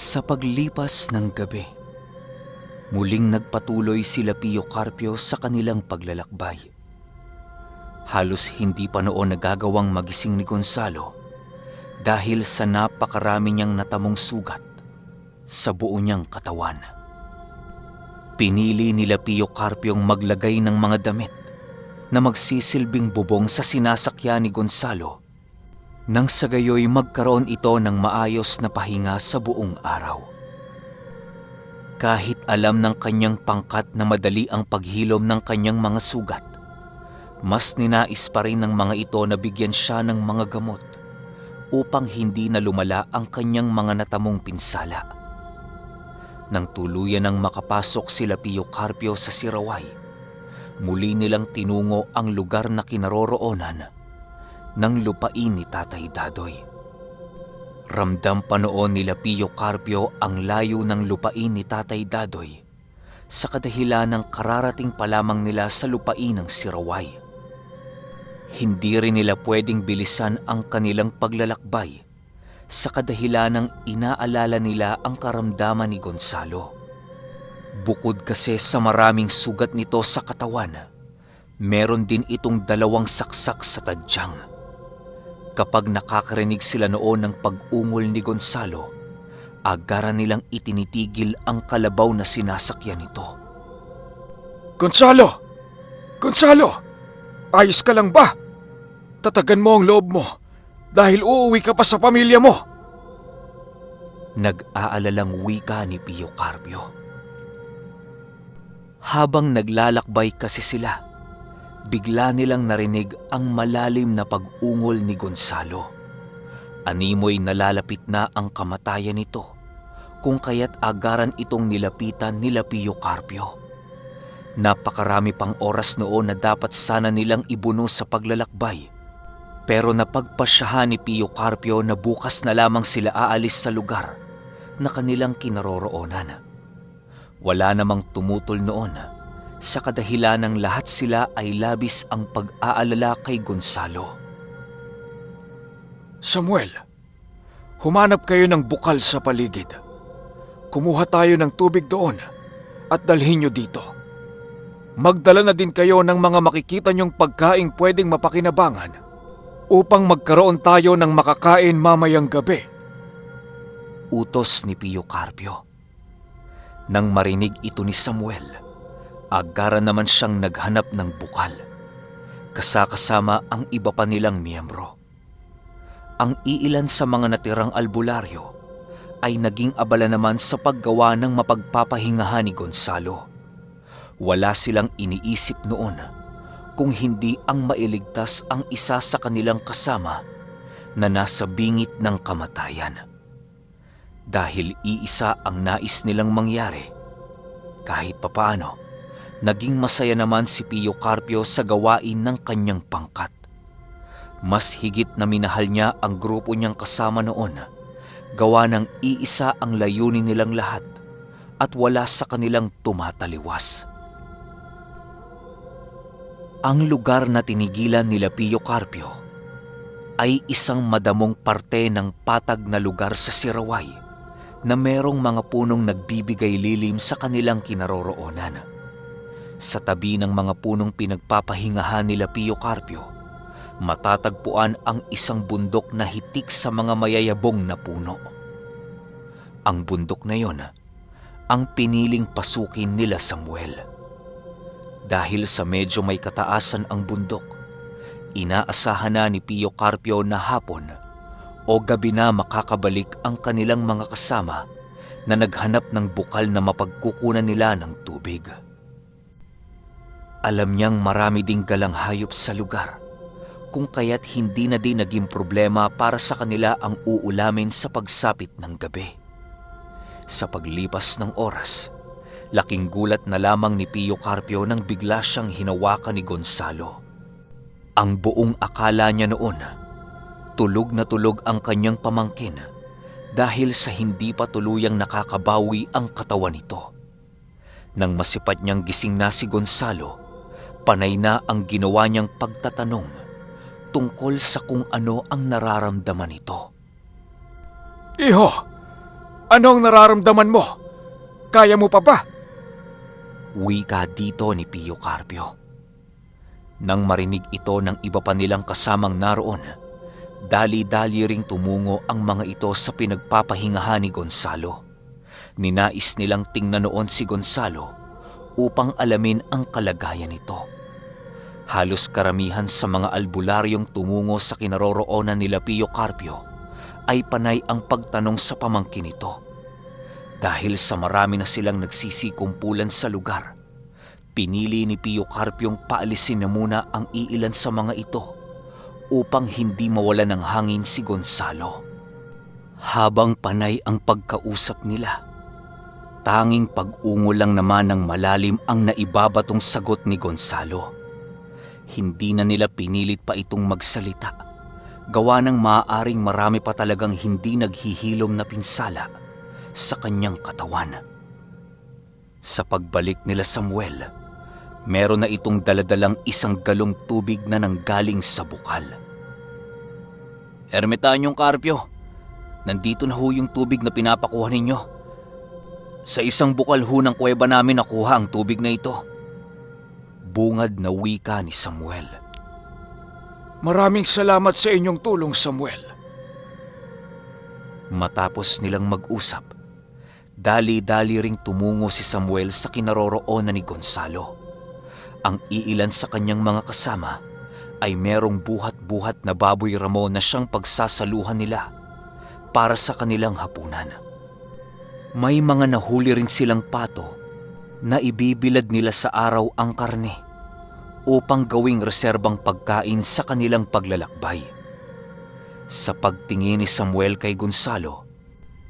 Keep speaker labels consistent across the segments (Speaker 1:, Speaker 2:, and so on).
Speaker 1: Sa paglipas ng gabi, muling nagpatuloy sila Pio Carpio sa kanilang paglalakbay. Halos hindi pa noon nagagawang magising ni Gonzalo dahil sa napakarami niyang natamong sugat sa buo niyang katawan. Pinili nila Pio Carpiong maglagay ng mga damit na magsisilbing bubong sa sinasakyan ni Gonzalo nang sa gayoy magkaroon ito ng maayos na pahinga sa buong araw. Kahit alam ng kanyang pangkat na madali ang paghilom ng kanyang mga sugat, mas ninais pa rin ng mga ito na bigyan siya ng mga gamot upang hindi na lumala ang kanyang mga natamong pinsala. Nang tuluyan ng makapasok sila Pio Carpio sa Siraway, muli nilang tinungo ang lugar na kinaroroonan ng lupain ni Tatay Dadoy. Ramdam pa noon nila Pio Carpio ang layo ng lupain ni Tatay Dadoy sa kadahilan ng kararating pa lamang nila sa lupain ng Siraway. Hindi rin nila pwedeng bilisan ang kanilang paglalakbay sa kadahilan ng inaalala nila ang karamdaman ni Gonzalo. Bukod kasi sa maraming sugat nito sa katawan, meron din itong 2 saksak sa tadyang. Kapag nakakarinig sila noon ng pag-ungol ni Gonzalo, agaran nilang itinitigil ang kalabaw na sinasakyan nito.
Speaker 2: Gonzalo! Gonzalo! Ayos ka lang ba? Tatagan mo ang loob mo dahil uuwi ka pa sa pamilya mo.
Speaker 1: Nag-aalalang wika ni Pio Carpio. Habang naglalakbay kasi sila, bigla nilang narinig ang malalim na pag-ungol ni Gonzalo. Animoy nalalapit na ang kamatayan nito, kung kaya't agaran itong nilapitan nila Pio Carpio. Napakarami pang oras noon na dapat sana nilang ibuno sa paglalakbay, pero napagpasyahan ni Pio Carpio na bukas na lamang sila aalis sa lugar na kanilang kinaroroonan. Wala namang tumutol noon sa kadahilan ng lahat sila ay labis ang pag-aalala kay Gonzalo.
Speaker 2: Samuel, humanap kayo ng bukal sa paligid. Kumuha tayo ng tubig doon at dalhin nyo dito. Magdala na din kayo ng mga makikita nyong pagkaing pwedeng mapakinabangan upang magkaroon tayo ng makakain mamayang gabi.
Speaker 1: Utos ni Pio Carpio. Nang marinig ito ni Samuel, agaran naman siyang naghanap ng bukal, kasama ang iba pa nilang miyembro. Ang iilan sa mga natirang albularyo ay naging abala naman sa paggawa ng mapagpapahingahan ni Gonzalo. Wala silang iniisip noon kung hindi ang mailigtas ang isa sa kanilang kasama na nasa bingit ng kamatayan. Dahil iisa ang nais nilang mangyari, kahit papaano, naging masaya naman si Pio Carpio sa gawain ng kanyang pangkat. Mas higit na minahal niya ang grupo niyang kasama noon, gawa ng iisa ang layunin nilang lahat at wala sa kanilang tumataliwas. Ang lugar na tinigilan nila Pio Carpio ay isang madamong parte ng patag na lugar sa Siraway na merong mga punong nagbibigay lilim sa kanilang kinaroroonan. Sa tabi ng mga punong pinagpapahingahan nila Pio Carpio, matatagpuan ang isang bundok na hitik sa mga mayayabong na puno. Ang bundok na yon ang piniling pasukin nila Samuel. Dahil sa medyo may kataasan ang bundok, inaasahan na ni Pio Carpio na hapon o gabi na makakabalik ang kanilang mga kasama na naghanap ng bukal na mapagkukunan nila ng tubig. Alam niyang marami ding galang hayop sa lugar, kung kaya't hindi na din naging problema para sa kanila ang uulamin sa pagsapit ng gabi. Sa paglipas ng oras, laking gulat na lamang ni Pio Carpio nang bigla siyang hinawakan ni Gonzalo. Ang buong akala niya noon, tulog na tulog ang kanyang pamangkin dahil sa hindi pa tuluyang nakakabawi ang katawan nito. Nang masipat niyang gising na si Gonzalo, panay na ang ginawa niyang pagtatanong tungkol sa kung ano ang nararamdaman nito.
Speaker 2: Iho, Ano ang nararamdaman mo? Kaya mo pa ba?
Speaker 1: Wika dito ni Pio Carpio. Nang marinig ito ng iba pa nilang kasamang naroon, dali-dali ring tumungo ang mga ito sa pinagpapahingahan ni Gonzalo. Ninais nilang tingnan noon si Gonzalo upang alamin ang kalagayan nito. Halos karamihan sa mga albularyong tumungo sa kinaroroonan nila Pio Carpio ay panay ang pagtanong sa pamangkin nito. Dahil sa marami na silang nagsisikumpulan sa lugar, pinili ni Pio Carpiong paalisin na muna ang iilan sa mga ito upang hindi mawala ng hangin si Gonzalo. Habang panay ang pagkausap nila, tanging pag-ungo lang naman ng malalim ang naibabatong sagot ni Gonzalo. Hindi na nila pinilit pa itong magsalita, gawa ng maaaring marami pa talagang hindi naghihilom na pinsala sa kanyang katawan. Sa pagbalik nila Samuel, meron na itong daladalang isang galong tubig na nanggaling sa bukal. Ermitanyong Carpio, nandito na ho yung tubig na pinapakuha ninyo. Sa isang bukal ho ng kuweba namin nakuha ang tubig na ito. Bungad na wika ni Samuel.
Speaker 2: Maraming salamat sa inyong tulong, Samuel.
Speaker 1: Matapos nilang mag-usap, dali-dali ring tumungo si Samuel sa kinaroroonan ni Gonzalo. Ang iilan sa kanyang mga kasama ay merong buhat-buhat na baboy ramo na siyang pagsasaluhan nila para sa kanilang hapunan. May mga nahuli rin silang pato na ibibilad nila sa araw ang karne upang gawing reserbang pagkain sa kanilang paglalakbay. Sa pagtingin ni Samuel kay Gonzalo,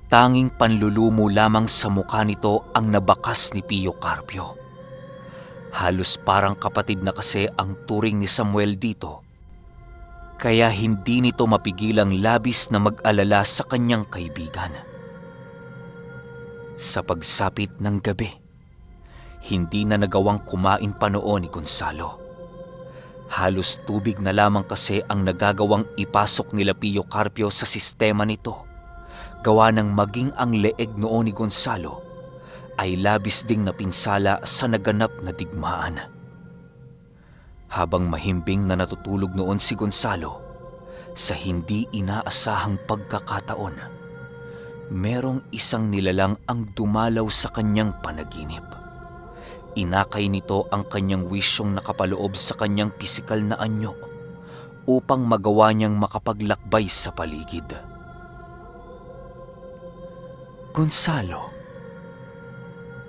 Speaker 1: tanging panlulumo lamang sa mukha nito ang nabakas ni Pio Carpio. Halos parang kapatid na kasi ang turing ni Samuel dito, kaya hindi nito mapigilang labis na mag-alala sa kanyang kaibigan. Sa pagsapit ng gabi, hindi na nagawang kumain pa noon ni Gonzalo. Halos tubig na lamang kasi ang nagagawang ipasok nila Pio Carpio sa sistema nito, gawa ng maging ang leeg noon ni Gonzalo ay labis ding napinsala sa naganap na digmaan. Habang mahimbing na natutulog noon si Gonzalo, sa hindi inaasahang pagkakataon, merong isang nilalang ang dumalaw sa kanyang panaginip. Inakay nito ang kanyang wisyong nakapaloob sa kanyang pisikal na anyo upang magawa niyang makapaglakbay sa paligid. Gonzalo,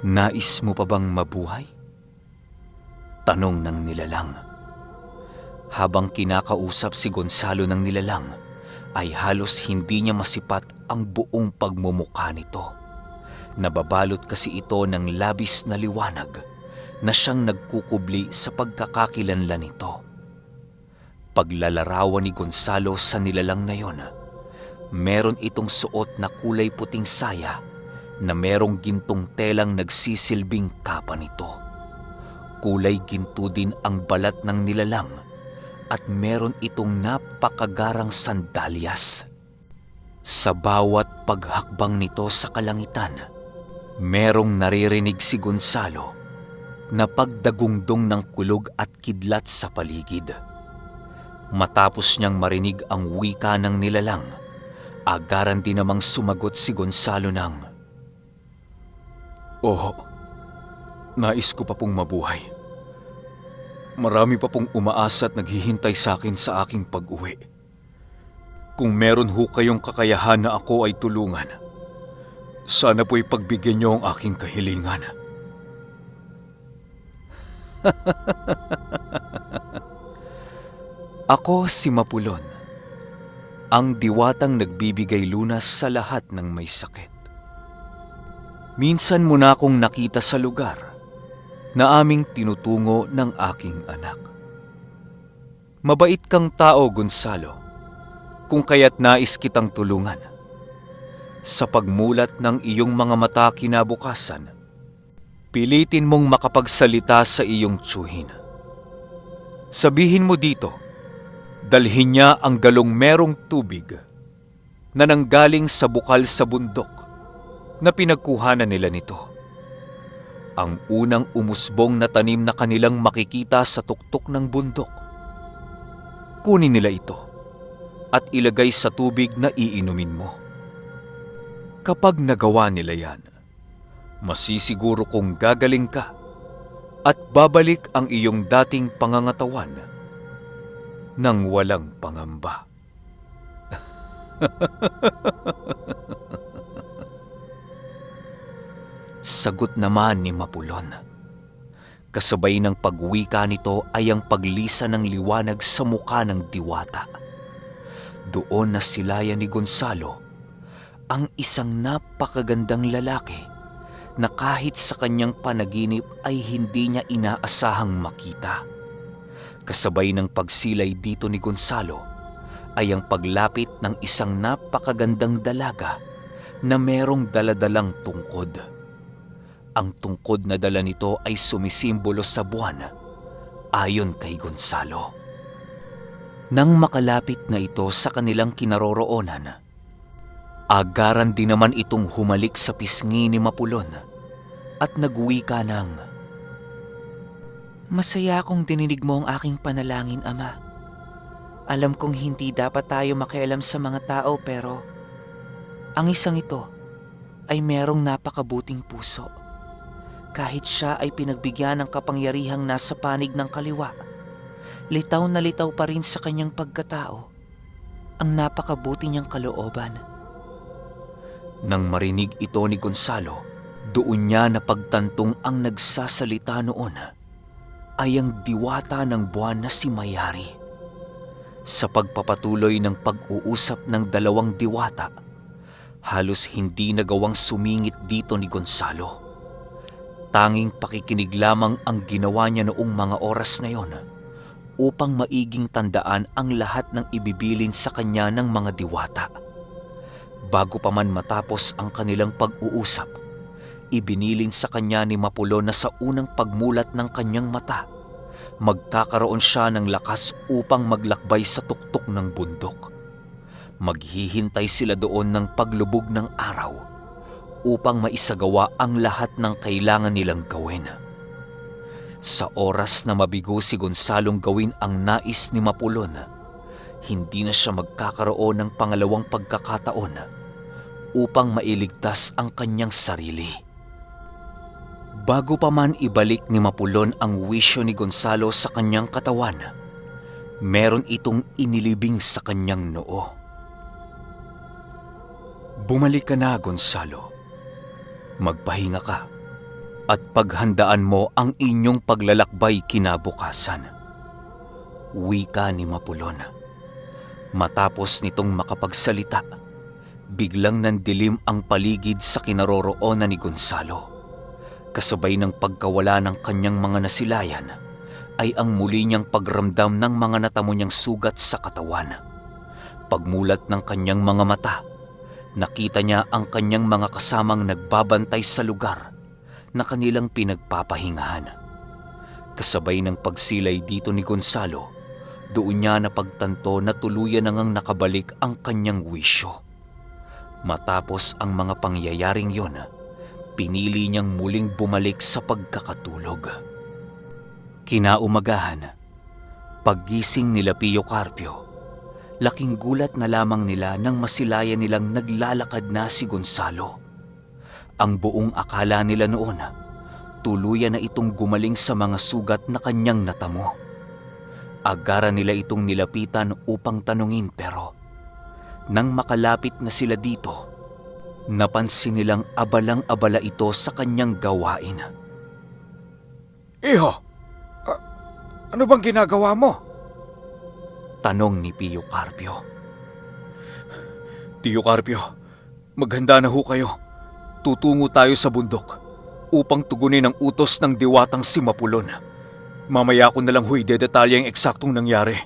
Speaker 1: nais mo pa bang mabuhay? Tanong ng nilalang. Habang kinakausap si Gonzalo ng nilalang, ay halos hindi niya masipat ang buong pagmumukha nito. Nababalot kasi ito ng labis na liwanag na siyang nagkukubli sa pagkakakilanlan nito. Paglalarawan ni Gonzalo sa nilalang na yon, meron itong suot na kulay puting saya na merong gintong telang nagsisilbing kapa nito. Kulay ginto din ang balat ng nilalang at meron itong napakagarang sandalyas. Sa bawat paghakbang nito sa kalangitan, merong naririnig si Gonzalo na pagdagungdong ng kulog at kidlat sa paligid. Matapos niyang marinig ang wika ng nilalang, agaran din namang sumagot si Gonzalo ng,
Speaker 2: Oo, nais ko pa pong mabuhay. Marami pa pong umaasa at naghihintay sa akin sa aking pag-uwi. Kung meron ho kayong kakayahan na ako ay tulungan, sana po'y pagbigyan niyo ang aking kahilingan.
Speaker 1: Ako si Mapulon, ang diwatang nagbibigay lunas sa lahat ng may sakit. Minsan mo na akong nakita sa lugar na aming tinutungo ng aking anak. Mabait kang tao, Gonzalo, kung kaya't nais kitang tulungan. Sa pagmulat ng iyong mga mata kinabukasan, pilitin mong makapagsalita sa iyong tiyuhin. Sabihin mo dito, dalhin niya ang galong merong tubig na nanggaling sa bukal sa bundok
Speaker 2: na pinagkuhanan nila nito. Ang unang umusbong na tanim na kanilang makikita sa tuktok ng bundok. Kunin nila ito at ilagay sa tubig na iinumin mo. Kapag nagawa nila yan, masisiguro kong gagaling ka at babalik ang iyong dating pangangatawan nang walang pangamba.
Speaker 1: Sagot naman ni Mapulon. Kasabay ng pagwika nito ay ang paglisa ng liwanag sa muka ng diwata. Doon nasilayan ni Gonzalo ang isang napakagandang lalaki na kahit sa kanyang panaginip ay hindi niya inaasahang makita. Kasabay ng pagsilay dito ni Gonzalo ay ang paglapit ng isang napakagandang dalaga na merong daladalang tungkod. Ang tungkod na dala nito ay sumisimbolo sa buwan, ayon kay Gonzalo. Nang makalapit na ito sa kanilang kinaroroonan, agaran din naman itong humalik sa pisngi ni Mapulon at nagwika ng, "Masaya akong dininig mo ang aking panalangin, Ama. Alam kong hindi dapat tayo makialam sa mga tao pero ang isang ito ay merong napakabuting puso. Kahit siya ay pinagbigyan ng kapangyarihang nasa panig ng kaliwa, litaw na litaw pa rin sa kanyang pagkatao ang napakabuti niyang kalooban." Nang marinig ito ni Gonzalo, doon niya napagtantong ang nagsasalita noon ay ang diwata ng buwan na si Mayari. Sa pagpapatuloy ng pag-uusap ng dalawang diwata, halos hindi nagawang sumingit dito ni Gonzalo. Tanging pakikinig lamang ang ginawa niya noong mga oras na yon upang maiging tandaan ang lahat ng ibibilin sa kanya ng mga diwata. Bago pa man matapos ang kanilang pag-uusap, ibinilin sa kanya ni Mapulon na sa unang pagmulat ng kanyang mata, magkakaroon siya ng lakas upang maglakbay sa tuktok ng bundok. Maghihintay sila doon ng paglubog ng araw upang maisagawa ang lahat ng kailangan nilang gawin. Sa oras na mabigo si Gonzalong gawin ang nais ni Mapulon, hindi na siya magkakaroon ng pangalawang pagkakataon upang mailigtas ang kanyang sarili. Bago pa man ibalik ni Mapulon ang wisyo ni Gonzalo sa kanyang katawan, meron itong inilibing sa kanyang noo. "Bumalik ka na, Gonzalo. Magpahinga ka at paghandaan mo ang inyong paglalakbay kinabukasan," wika ni Mapulon. Matapos nitong makapagsalita, biglang nandilim ang paligid sa kinaroroonan ni Gonzalo. Kasabay ng pagkawala ng kanyang mga nasilayan ay ang muli niyang pagramdam ng mga natamo niyang sugat sa katawan. Pagmulat ng kanyang mga mata, nakita niya ang kanyang mga kasamang nagbabantay sa lugar na kanilang pinagpapahingahan. Kasabay ng pagsilay dito ni Gonzalo, doon niya napagtanto na tuluyan na ngang nakabalik ang kanyang wisyo. Matapos ang mga pangyayaring yon, pinili niyang muling bumalik sa pagkakatulog. Kinaumagahan, paggising nila Pio Carpio, laking gulat na lamang nila nang masilayan nilang naglalakad na si Gonzalo. Ang buong akala nila noon, tuluyan na itong gumaling sa mga sugat na kanyang natamo. Agaran nila itong nilapitan upang tanungin pero nang makalapit na sila dito, napansin nilang abalang-abala ito sa kanyang gawain.
Speaker 2: "Iho, ano bang ginagawa mo?"
Speaker 1: tanong ni Pio Carpio.
Speaker 2: "Tio Carpio, maghanda na ho kayo. Tutungo tayo sa bundok upang tugunin ang utos ng diwatang si Mapulon. Mamaya ko na lang ho idedetalye ang eksaktong nangyari."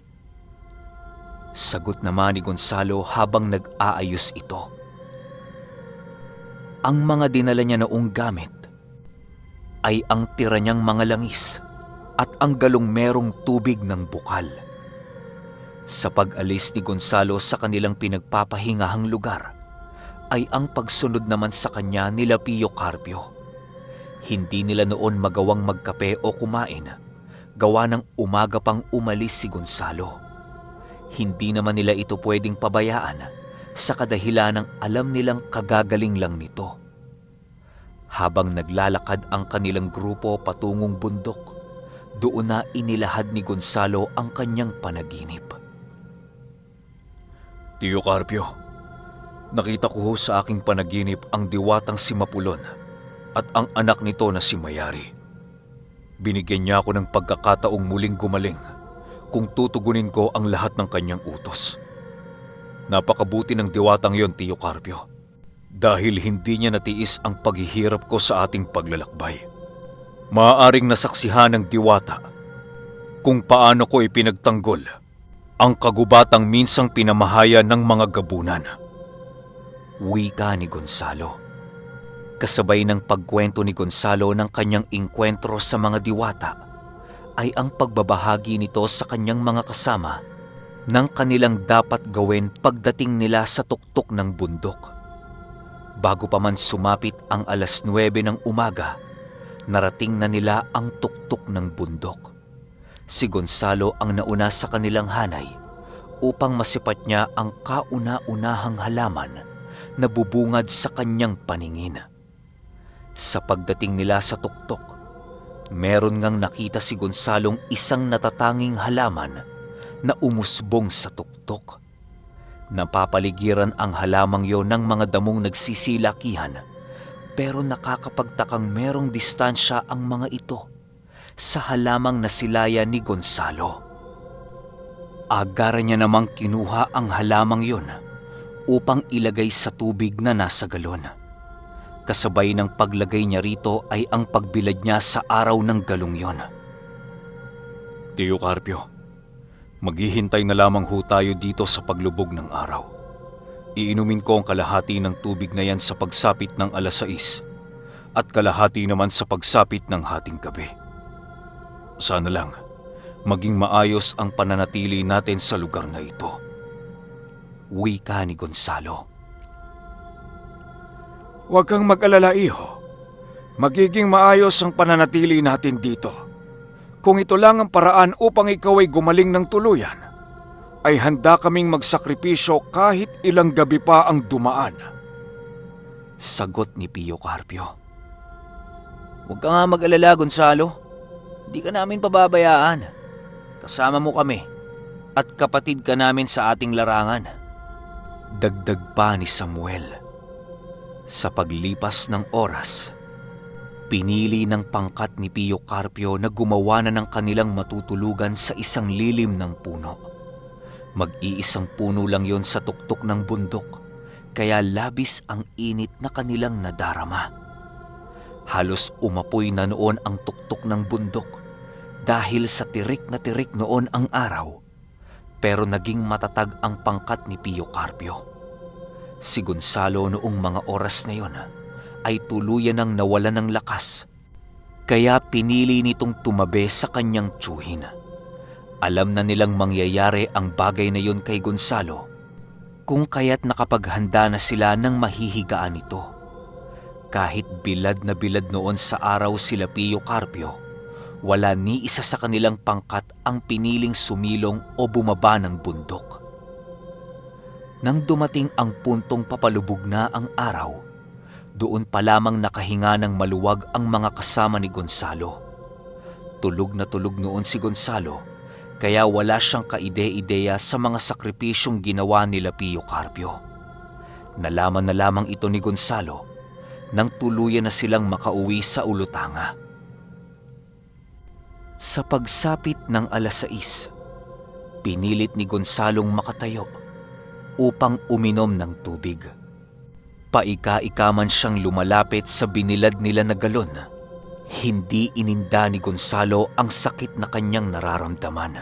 Speaker 1: Sagot naman ni Gonzalo habang nag-aayos ito. Ang mga dinala niya noong gamit ay ang tira niyang mga langis at ang galong merong tubig ng bukal. Sa pag-alis ni Gonzalo sa kanilang pinagpapahingahang lugar, ay ang pagsunod naman sa kanya nila Pio Carpio. Hindi nila noon magawang magkape o kumain, gawa ng umaga pang umalis si Gonzalo. Hindi naman nila ito pwedeng pabayaan sa kadahilan ng alam nilang kagagaling lang nito. Habang naglalakad ang kanilang grupo patungong bundok, doon na inilahad ni Gonzalo ang kanyang panaginip.
Speaker 2: Tio Carpio, nakita ko ho sa aking panaginip ang diwatang si Mapulon at ang anak nito na si Mayari. Binigyan niya ako ng pagkakataong muling gumaling kung tutugunin ko ang lahat ng kanyang utos. Napakabuti ng diwatang yon, Tio Carpio, dahil hindi niya natiis ang paghihirap ko sa ating paglalakbay. Maaaring nasaksihan ng diwata kung paano ko ipinagtanggol ang kagubatang minsang pinamahaya ng mga gabunan.
Speaker 1: Wika ni Gonzalo. Kasabay ng pagkwento ni Gonzalo ng kanyang inkwentro sa mga diwata ay ang pagbabahagi nito sa kanyang mga kasama ng kanilang dapat gawin pagdating nila sa tuktok ng bundok. Bago pa man sumapit ang 9:00 ng umaga, narating na nila ang tuktok ng bundok. Si Gonzalo ang nauna sa kanilang hanay upang masipat niya ang kauna-unahang halaman na bubungad sa kanyang paningin. Sa pagdating nila sa tuktok, meron ngang nakita si Gonzalong isang natatanging halaman na umusbong sa tuktok. Napapaligiran ang halamang yon ng mga damong nagsisilakihan, pero nakakapagtakang merong distansya ang mga ito sa halamang nasilaya ni Gonzalo. Agara niya namang kinuha ang halamang yon upang ilagay sa tubig na nasa galon. Kasabay ng paglagay niya rito ay ang pagbilad niya sa araw ng galong yon.
Speaker 2: Tio Carpio, maghihintay na lamang ho tayo dito sa paglubog ng araw. Iinumin ko ang kalahati ng tubig na yan sa pagsapit ng 6:00 at kalahati naman sa pagsapit ng hating gabi. Sana lang maging maayos ang pananatili natin sa lugar na ito.
Speaker 1: Wika ni Gonzalo.
Speaker 2: Huwag kang mag-alala, iho. Magiging maayos ang pananatili natin dito. Kung ito lang ang paraan upang ikaw ay gumaling ng tuluyan, ay handa kaming magsakripisyo kahit ilang gabi pa ang dumaan.
Speaker 1: Sagot ni Pio Carpio. Huwag ka nga mag-alala, Gonzalo. Di ka namin pababayaan. Kasama mo kami at kapatid ka namin sa ating larangan. Dagdag pa ni Samuel. Sa paglipas ng oras, pinili ng pangkat ni Pio Carpio na gumawa na ng kanilang matutulugan sa isang lilim ng puno. Mag-iisang puno lang yon sa tuktok ng bundok, kaya labis ang init na kanilang nadarama. Halos umapoy na noon ang tuktok ng bundok dahil sa tirik na tirik noon ang araw, pero naging matatag ang pangkat ni Pio Carpio. Si Gonzalo noong mga oras na yon ay tuluyan ng nawalan ng lakas, kaya pinili nitong tumabi sa kanyang tiyuhin. Alam na nilang mangyayari ang bagay na yon kay Gonzalo, kung kaya't nakapaghanda na sila ng mahihigaan nito. Kahit bilad na bilad noon sa araw sila Pio Carpio, wala ni isa sa kanilang pangkat ang piniling sumilong o bumaba ng bundok. Nang dumating ang puntong papalubog na ang araw, doon pa lamang nakahinga ng maluwag ang mga kasama ni Gonzalo. Tulog na tulog noon si Gonzalo, kaya wala siyang kaide-ideya sa mga sakripisyong ginawa nila Pio Carpio. Nalaman na lamang ito ni Gonzalo nang tuluyan na silang makauwi sa Ulutanga. Sa pagsapit ng 6:00, pinilit ni Gonzalong makatayo upang uminom ng tubig. Paika-ika man siyang lumalapit sa binilad nila na galon, hindi ininda ni Gonzalo ang sakit na kanyang nararamdaman.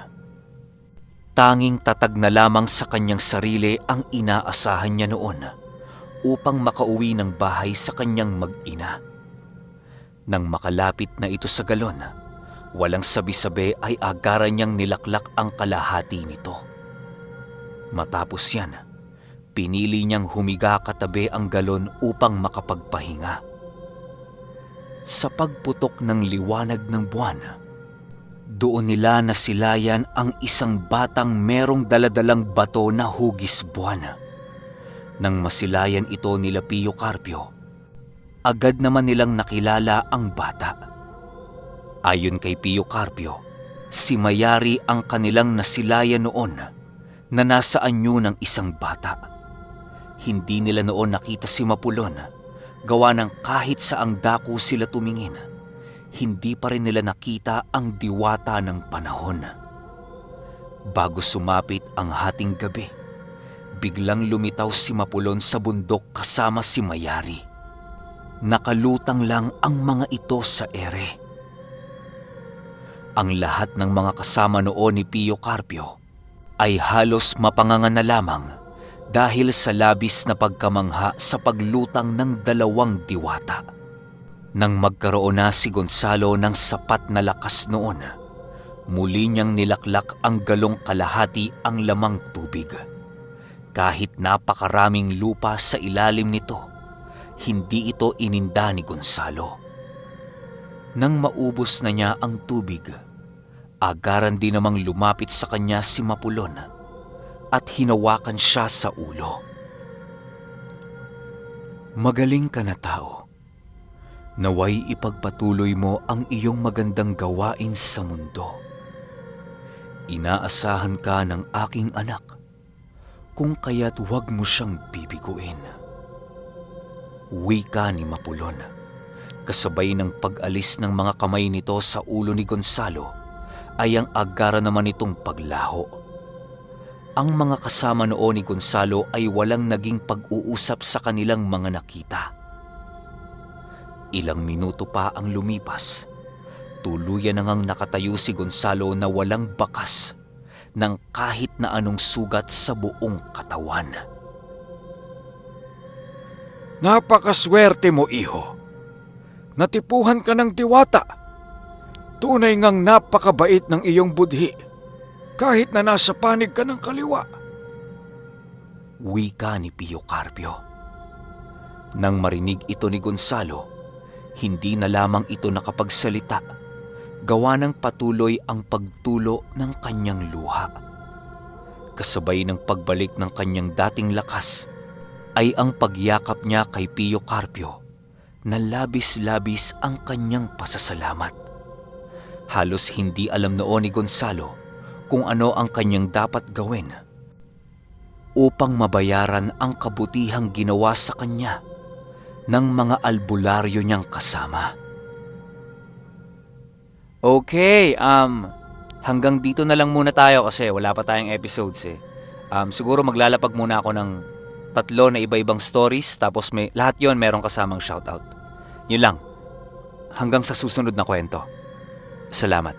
Speaker 1: Tanging tatag na lamang sa kanyang sarili ang inaasahan niya noon upang makauwi ng bahay sa kanyang mag-ina. Nang makalapit na ito sa galon, walang sabi-sabi ay agaran niyang nilaklak ang kalahati nito. Matapos yan, Pinili niyang humiga katabi ang galon upang makapagpahinga. Sa pagputok ng liwanag ng buwan, doon nila nasilayan ang isang batang merong daladalang bato na hugis buwan. Nang masilayan ito nila Pio Carpio, agad naman nilang nakilala ang bata. Ayon kay Pio Carpio, si Mayari ang kanilang nasilayan noon na nasa anyo ng isang bata. Hindi nila noon nakita si Mapulon, gawa ng kahit saang dako sila tumingin, hindi pa rin nila nakita ang diwata ng panahon. Bago sumapit ang hating gabi, biglang lumitaw si Mapulon sa bundok kasama si Mayari. Nakalutang lang ang mga ito sa ere. Ang lahat ng mga kasama noon ni Pio Carpio ay halos mapanganga na lamang dahil sa labis na pagkamangha sa paglutang ng dalawang diwata. Nang magkaroon na si Gonzalo ng sapat na lakas noon, muli niyang nilaklak ang galong kalahati ang lamang tubig. Kahit napakaraming lupa sa ilalim nito, hindi ito ininda ni Gonzalo. Nang maubos na niya ang tubig, agaran din namang lumapit sa kanya si Mapulon at hinawakan siya sa ulo. Magaling ka na tao. Naway ipagpatuloy mo ang iyong magandang gawain sa mundo. Inaasahan ka ng aking anak, kung kaya't huwag mo siyang bibiguin. Wika ni Mapulon, kasabay ng pag-alis ng mga kamay nito sa ulo ni Gonzalo, ay ang agara naman itong paglaho. Ang mga kasama noon ni Gonzalo ay walang naging pag-uusap sa kanilang mga nakita. Ilang minuto pa ang lumipas, tuluyan na ngang nakatayo si Gonzalo na walang bakas ng kahit na anong sugat sa buong katawan.
Speaker 2: Napakaswerte mo, iho. Natipuhan ka ng diwata. Tunay ngang napakabait ng iyong budhi, kahit na nasa panig ka ng kaliwa.
Speaker 1: Wika ni Pio Carpio. Nang marinig ito ni Gonzalo, hindi na lamang ito nakapagsalita, gawa ng patuloy ang pagtulo ng kanyang luha. Kasabay ng pagbalik ng kanyang dating lakas, ay ang pagyakap niya kay Pio Carpio na labis-labis ang kanyang pasasalamat. Halos hindi alam noon ni Gonzalo kung ano ang kanyang dapat gawin upang mabayaran ang kabutihang ginawa sa kanya ng mga albularyo niyang kasama. Okay, hanggang dito na lang muna tayo kasi wala pa tayong episodes eh. Siguro maglalapag muna ako ng 3 na iba-ibang stories, tapos lahat yon merong kasamang shoutout. Yun lang. Hanggang sa susunod na kwento. Salamat.